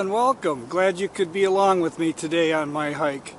and welcome. Glad you could be along with me today on my hike.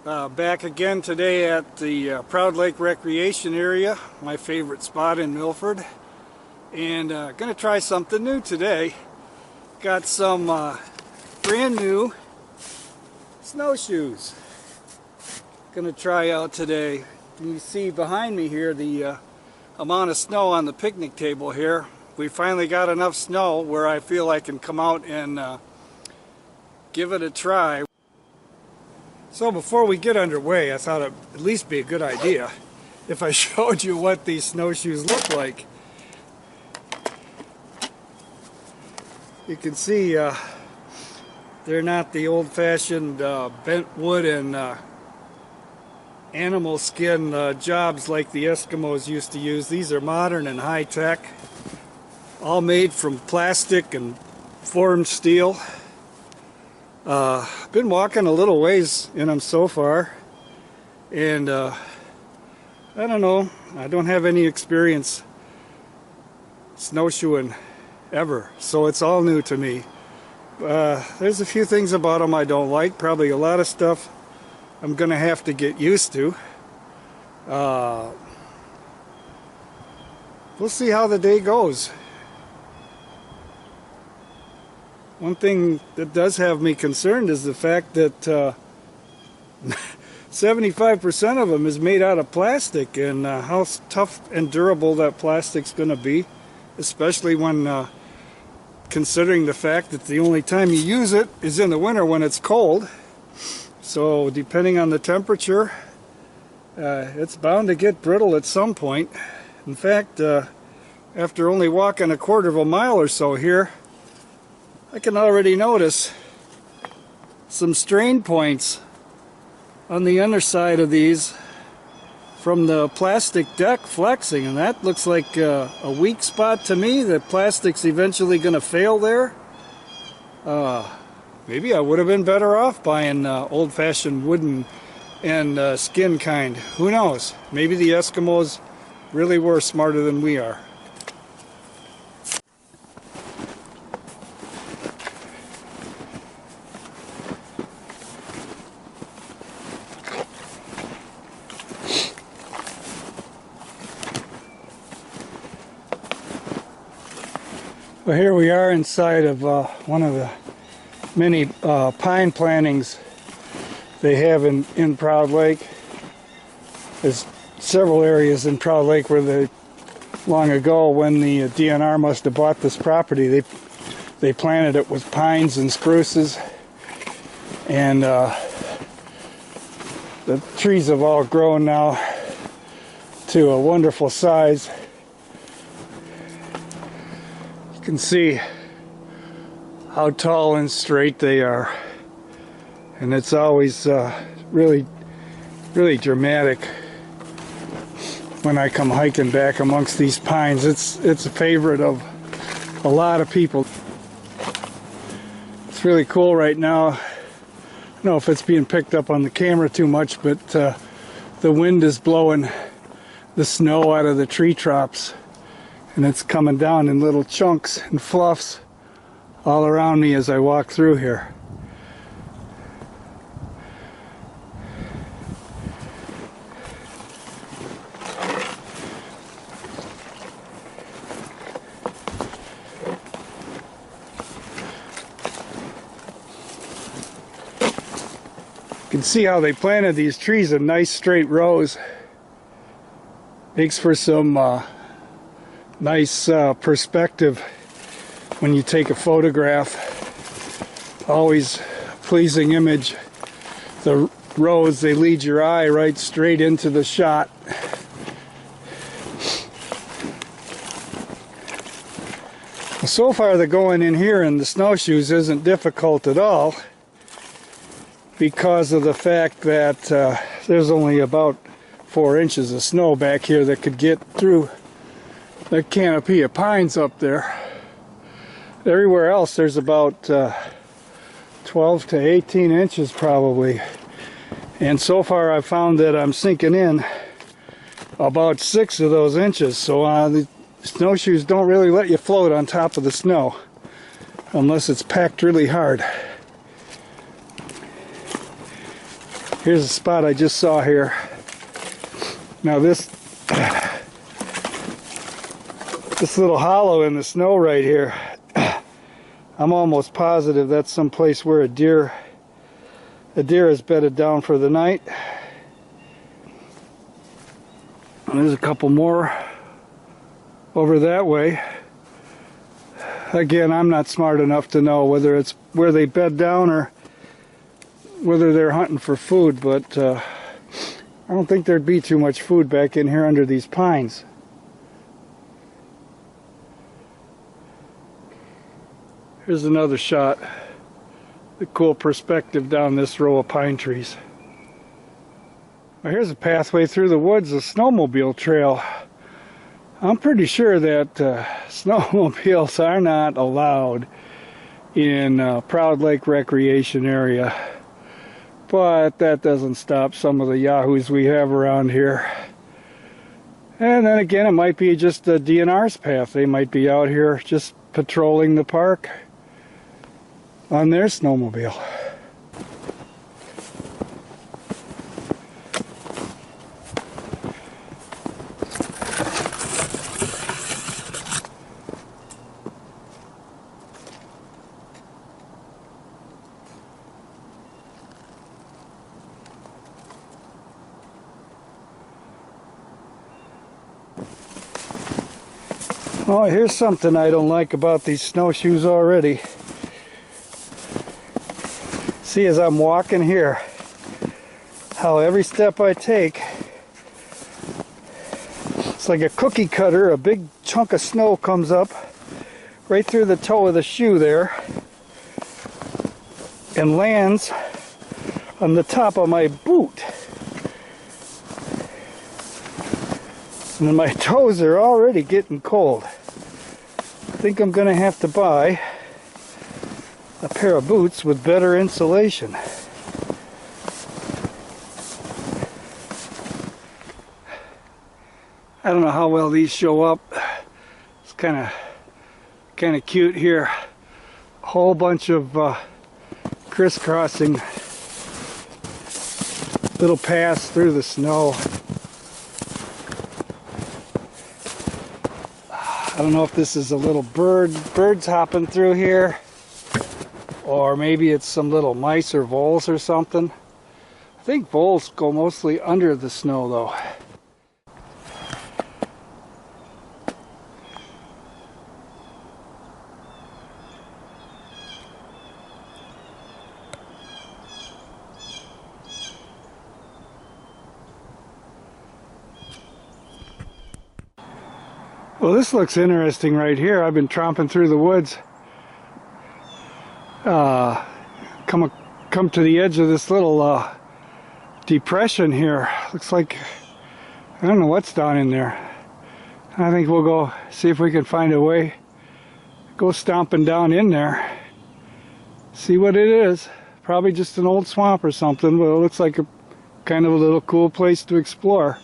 Back again today at the Proud Lake Recreation Area, my favorite spot in Milford. And gonna try something new today. Got some brand new snowshoes. Gonna try out today. You see behind me here the amount of snow on the picnic table here. We finally got enough snow where I feel I can come out and give it a try. So before we get underway, I thought it'd at least be a good idea if I showed you what these snowshoes look like. You can see they're not the old-fashioned bent wood and animal skin jobs like the Eskimos used to use. These are modern and high-tech, all made from plastic and formed steel. Been walking a little ways in them so far, and I don't know, I don't have any experience snowshoeing ever, so it's all new to me. There's a few things about them I don't like, probably a lot of stuff I'm gonna have to get used to. We'll see how the day goes. One thing that does have me concerned is the fact that 75% of them is made out of plastic, and how tough and durable that plastic's going to be, especially when considering the fact that the only time you use it is in the winter when it's cold. So depending on the temperature, it's bound to get brittle at some point. In fact, after only walking a quarter of a mile or so here, I can already notice some strain points on the underside of these from the plastic deck flexing, and that looks like a weak spot to me. The plastic's eventually going to fail there. Maybe I would have been better off buying old-fashioned wooden and skin kind. Who knows? Maybe the Eskimos really were smarter than we are. Well, here we are inside of one of the many pine plantings they have in Proud Lake. There's several areas in Proud Lake where they, long ago when the DNR must have bought this property, they planted it with pines and spruces, and the trees have all grown now to a wonderful size. You can see how tall and straight they are, and it's always really dramatic when I come hiking back amongst these pines. It's a favorite of a lot of people. It's really cool right now. I don't know if it's being picked up on the camera too much, but the wind is blowing the snow out of the tree tops, and it's coming down in little chunks and fluffs all around me as I walk through here. You can see how they planted these trees in nice straight rows. Makes for some nice perspective when you take a photograph. Always a pleasing image. The rows, they lead your eye right straight into the shot. So far the going in here in the snowshoes isn't difficult at all, because of the fact that there's only about 4 inches of snow back here that could get through the canopy of pines up there. Everywhere else there's about 12 to 18 inches probably, and so far I've found that I'm sinking in about 6 of those inches. So the snowshoes don't really let you float on top of the snow. unless it's packed really hard. Here's a spot I just saw here. Now this little hollow in the snow right here, I'm almost positive that's some place where a deer is bedded down for the night. And there's a couple more over that way. Again, I'm not smart enough to know whether it's where they bed down or whether they're hunting for food, but I don't think there'd be too much food back in here under these pines. Here's another shot. The cool perspective down this row of pine trees. Well, here's a pathway through the woods, a snowmobile trail. I'm pretty sure that snowmobiles are not allowed in Proud Lake Recreation Area. But that doesn't stop some of the yahoos we have around here. And then again, it might be just the DNR's path. They might be out here just patrolling the park on their snowmobile. Oh, here's something I don't like about these snowshoes already. See, as I'm walking here, how every step I take, it's like a cookie cutter. A big chunk of snow comes up right through the toe of the shoe there and lands on the top of my boot. And then my toes are already getting cold. I think I'm going to have to buy a pair of boots with better insulation. I don't know how well these show up. It's kind of cute here. A whole bunch of crisscrossing little paths through the snow. I don't know if this is a little birds hopping through here, or maybe it's some little mice or voles or something. I think voles go mostly under the snow though. Well, this looks interesting right here. I've been tromping through the woods. Come to the edge of this little depression here. Looks like, I don't know what's down in there. I think we'll go see if we can find a way. Go stomping down in there. See what it is. Probably just an old swamp or something, but it looks like a kind of a little cool place to explore.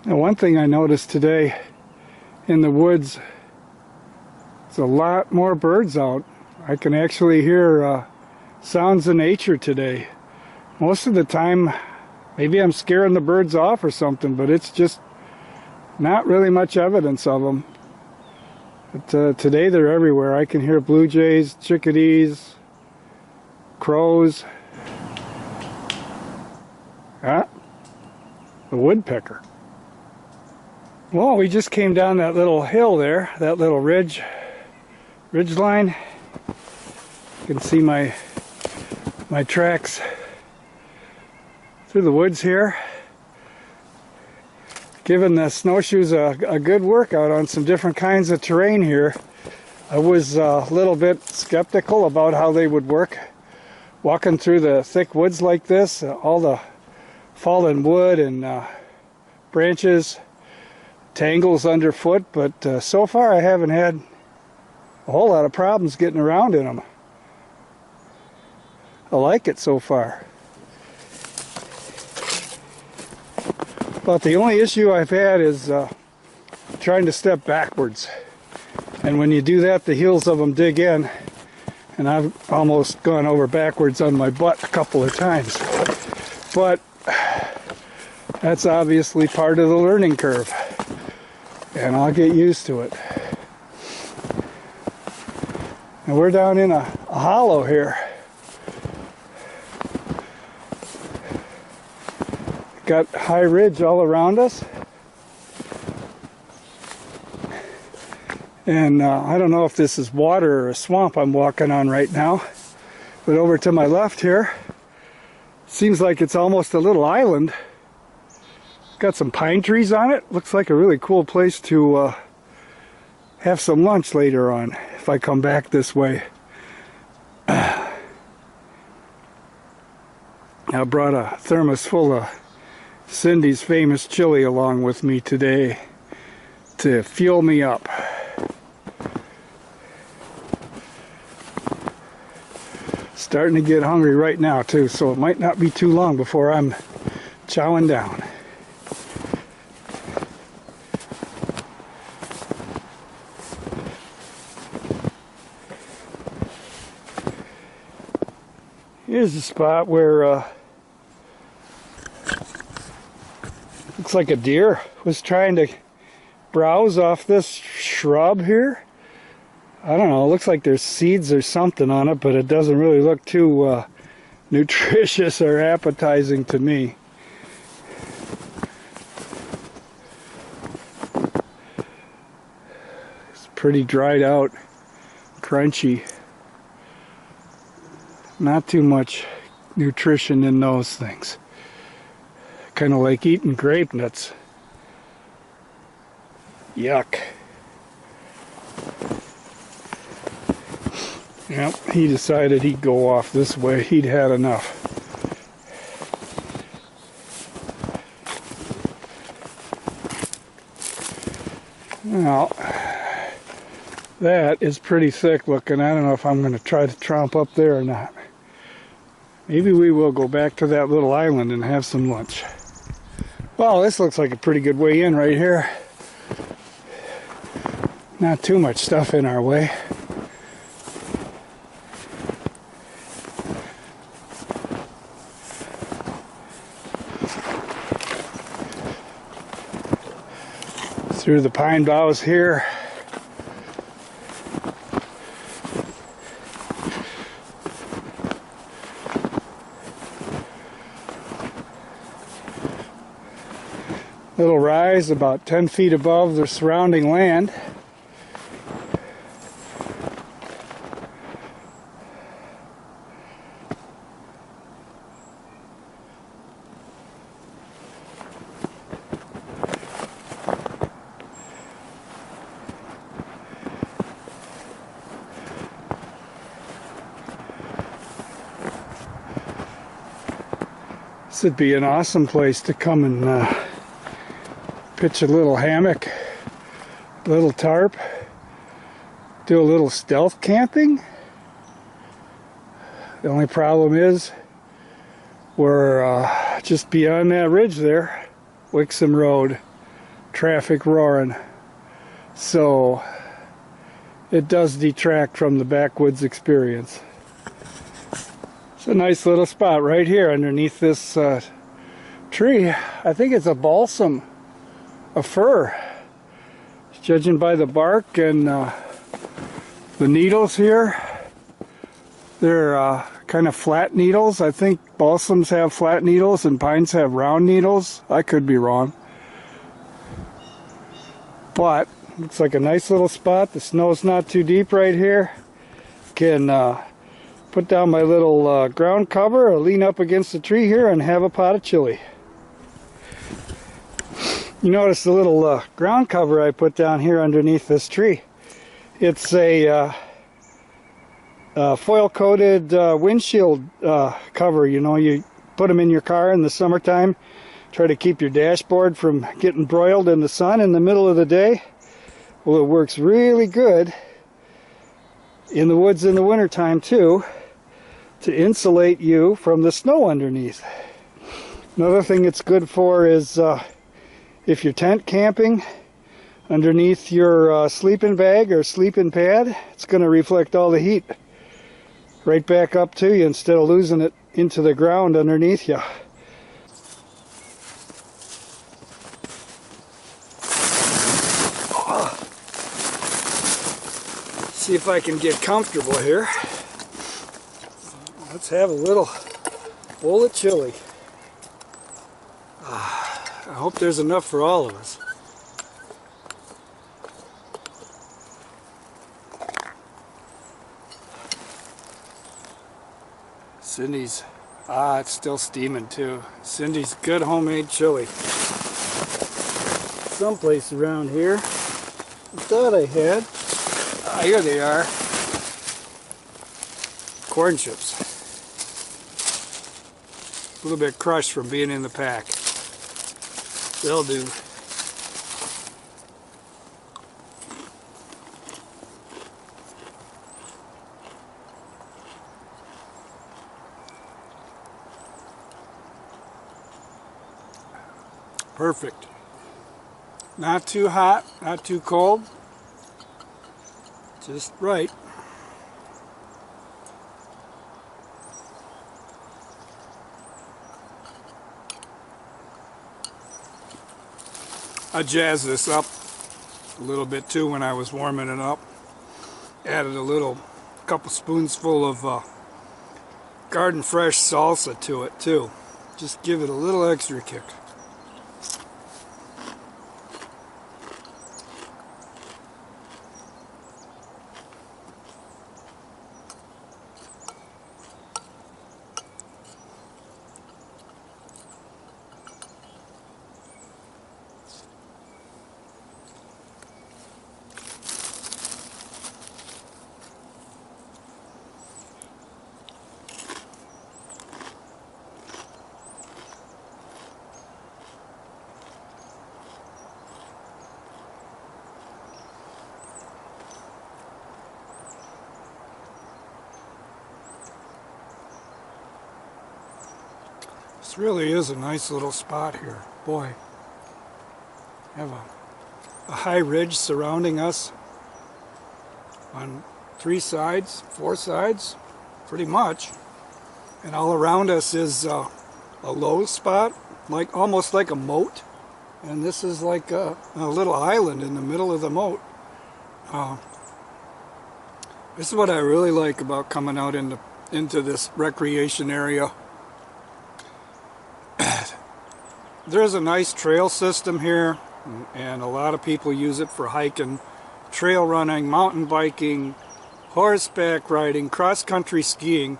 Now, one thing I noticed today in the woods, there's a lot more birds out. I can actually hear sounds of nature today. Most of the time, maybe I'm scaring the birds off or something, but it's just not really much evidence of them. But today they're everywhere. I can hear blue jays, chickadees, crows. Ah, the woodpecker. Well, we just came down that little hill there, that little ridge line. You can see my tracks through the woods here. Giving the snowshoes a good workout on some different kinds of terrain here. I was a little bit skeptical about how they would work walking through the thick woods like this, all the fallen wood and branches, tangles underfoot, but so far I haven't had a whole lot of problems getting around in them. I like it so far. But the only issue I've had is trying to step backwards. And when you do that, the heels of them dig in. And I've almost gone over backwards on my butt a couple of times. But that's obviously part of the learning curve. And I'll get used to it. And we're down in a hollow here. Got high ridge all around us. And I don't know if this is water or a swamp I'm walking on right now. But over to my left here, seems like it's almost a little island. Got some pine trees on it. Looks like a really cool place to have some lunch later on if I come back this way. I brought a thermos full of Cindy's famous chili along with me today to fuel me up. Starting to get hungry right now too, so it might not be too long before I'm chowing down. Here's a spot where looks like a deer was trying to browse off this shrub here. I don't know, it looks like there's seeds or something on it, but it doesn't really look too nutritious or appetizing to me. It's pretty dried out, crunchy. Not too much nutrition in those things. Kind of like eating grape nuts. Yuck. Yep, he decided he'd go off this way. He'd had enough. Now, that is pretty thick looking. I don't know if I'm going to try to tromp up there or not. Maybe we will go back to that little island and have some lunch. Well, this looks like a pretty good way in right here. Not too much stuff in our way. Through the pine boughs here. Little rise about 10 feet above the surrounding land. This would be an awesome place to come and pitch a little hammock, a little tarp, do a little stealth camping. The only problem is we're just beyond that ridge there, Wixom Road, traffic roaring. So it does detract from the backwoods experience. It's a nice little spot right here underneath this tree. I think it's a balsam, a fir. Judging by the bark and the needles here, they're kind of flat needles. I think balsams have flat needles and pines have round needles. I could be wrong. But looks like a nice little spot. The snow's not too deep right here. Can put down my little ground cover or lean up against the tree here and have a pot of chili. You notice the little ground cover I put down here underneath this tree. It's a foil-coated windshield cover. You know, you put them in your car in the summertime, try to keep your dashboard from getting broiled in the sun in the middle of the day. Well, it works really good in the woods in the wintertime too, to insulate you from the snow underneath. Another thing it's good for is if you're tent camping, underneath your sleeping bag or sleeping pad, it's going to reflect all the heat right back up to you instead of losing it into the ground underneath you. See if I can get comfortable here. Let's have a little bowl of chili. I hope there's enough for all of us. Cindy's, it's still steaming too. Cindy's good homemade chili. Someplace around here. I thought I had. Here they are. Corn chips. A little bit crushed from being in the pack. They'll do. Perfect. Not too hot, not too cold. Just right. I jazzed this up a little bit too when I was warming it up. Added a couple spoonsful of garden fresh salsa to it too. Just give it a little extra kick. This really is a nice little spot here. Boy, have a high ridge surrounding us on 3 sides, 4 sides, pretty much. And all around us is a low spot, almost like a moat. And this is like a little island in the middle of the moat. This is what I really like about coming out into this recreation area. There's a nice trail system here, and a lot of people use it for hiking, trail running, mountain biking, horseback riding, cross-country skiing.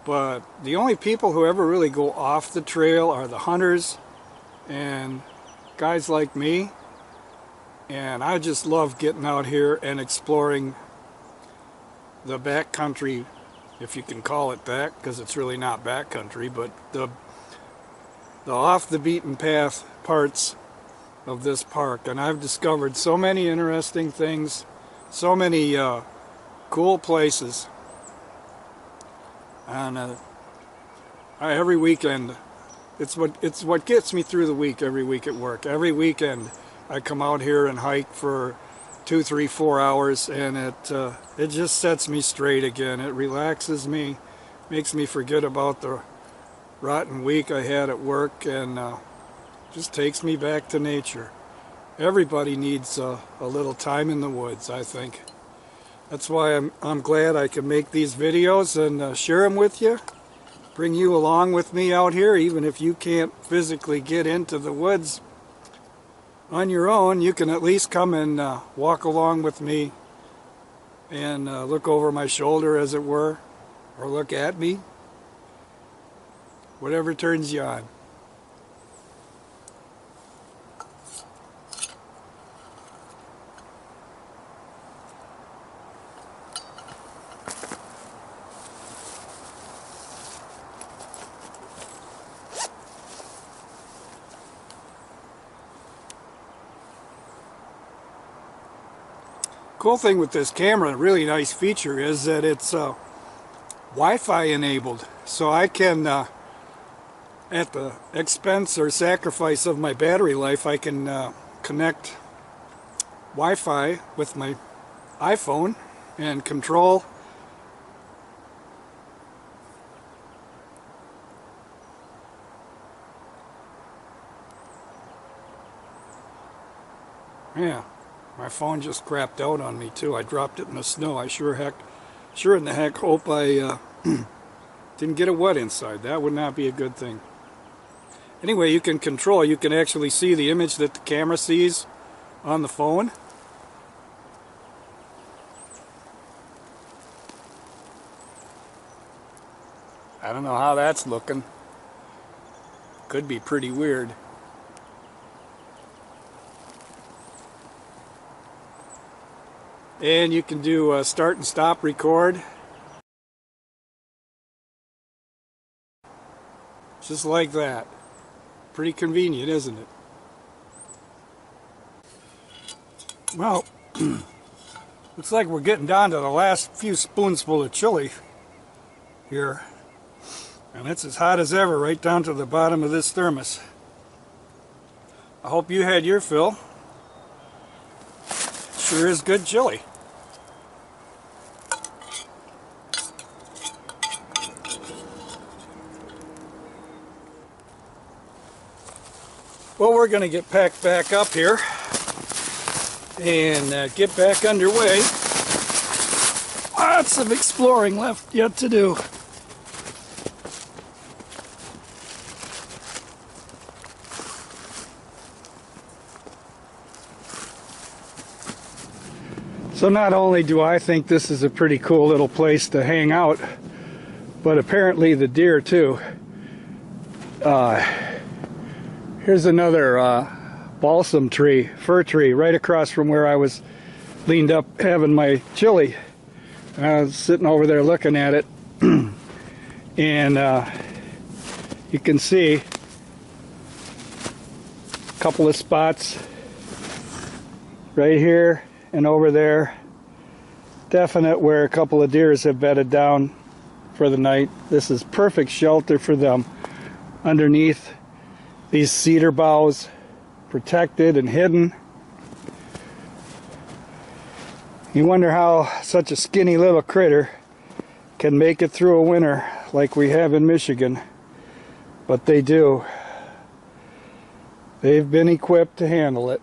But the only people who ever really go off the trail are the hunters and guys like me. And I just love getting out here and exploring the backcountry, if you can call it that, because it's really not backcountry, but the off the beaten path parts of this park. And I've discovered so many interesting things, so many cool places. And every weekend, it's what gets me through the week. Every week at work, every weekend I come out here and hike for 2, 3, 4 hours, and it just sets me straight again. It relaxes me, makes me forget about the rotten week I had at work, and just takes me back to nature. Everybody needs a little time in the woods, I think. That's why I'm glad I can make these videos and share them with you, bring you along with me out here. Even if you can't physically get into the woods on your own, you can at least come and walk along with me and look over my shoulder, as it were, or look at me. Whatever turns you on. Cool thing with this camera, a really nice feature, is that it's Wi-Fi enabled, so I can at the expense or sacrifice of my battery life, I can connect Wi-Fi with my iPhone and control yeah, my phone just crapped out on me too. I dropped it in the snow. I sure in the heck hope I didn't get it wet inside. That would not be a good thing. Anyway, you can control, you can actually see the image that the camera sees on the phone. I don't know how that's looking. Could be pretty weird. And you can do start and stop record. Just like that. Pretty convenient, isn't it? Well, looks like we're getting down to the last few spoonsful of chili here. And it's as hot as ever right down to the bottom of this thermos. I hope you had your fill. Sure is good chili. Well, we're going to get packed back up here and get back underway. Lots of exploring left yet to do. So not only do I think this is a pretty cool little place to hang out, but apparently the deer too. Here's another balsam tree, fir tree, right across from where I was leaned up having my chili. I was sitting over there looking at it, and you can see a couple of spots right here and over there. Definite where a couple of deers have bedded down for the night. This is perfect shelter for them underneath these cedar boughs, protected and hidden. You wonder how such a skinny little critter can make it through a winter like we have in Michigan, but they do. They've been equipped to handle it.